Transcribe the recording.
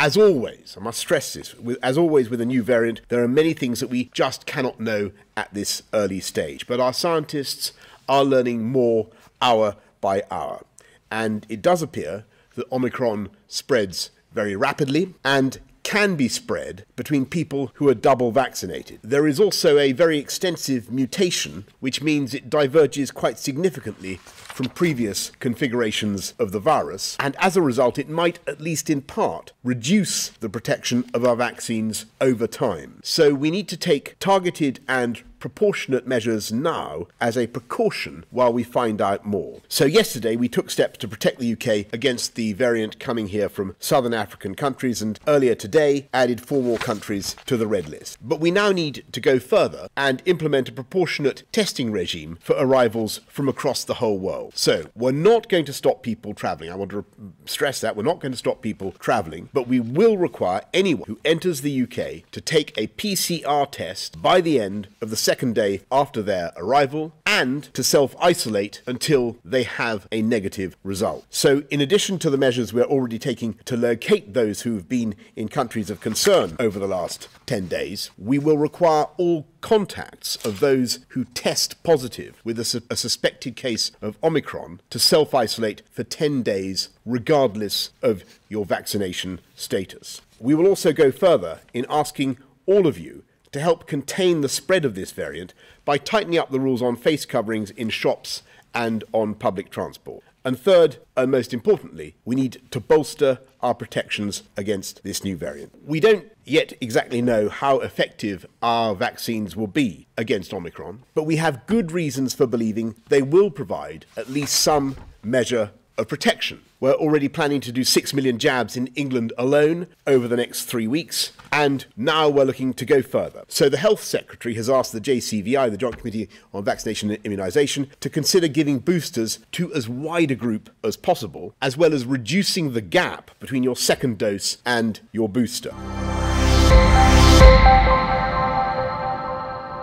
As always, I must stress this, as always with a new variant, there are many things that we just cannot know at this early stage. But our scientists are learning more hour by hour. And it does appear that Omicron spreads very rapidly and can be spread between people who are double vaccinated. There is also a very extensive mutation, which means it diverges quite significantly from previous configurations of the virus, and as a result it might, at least in part, reduce the protection of our vaccines over time. So we need to take targeted and proportionate measures now as a precaution while we find out more. So yesterday we took steps to protect the UK against the variant coming here from southern African countries, and earlier today added 4 more countries to the red list. But we now need to go further and implement a proportionate testing regime for arrivals from across the whole world. So we're not going to stop people travelling. I want to stress that we're not going to stop people travelling, but we will require anyone who enters the UK to take a PCR test by the end of the second day after their arrival, and to self-isolate until they have a negative result. So in addition to the measures we're already taking to locate those who have been in countries of concern over the last 10 days, we will require all contacts of those who test positive with a suspected case of Omicron to self-isolate for 10 days regardless of your vaccination status. We will also go further in asking all of you to help contain the spread of this variant by tightening up the rules on face coverings in shops and on public transport. And third, and most importantly, we need to bolster our protections against this new variant. We don't yet exactly know how effective our vaccines will be against Omicron, but we have good reasons for believing they will provide at least some measure of protection. We're already planning to do 6 million jabs in England alone over the next 3 weeks, and now we're looking to go further. So the Health Secretary has asked the JCVI, the Joint Committee on Vaccination and Immunisation, to consider giving boosters to as wide a group as possible, as well as reducing the gap between your second dose and your booster.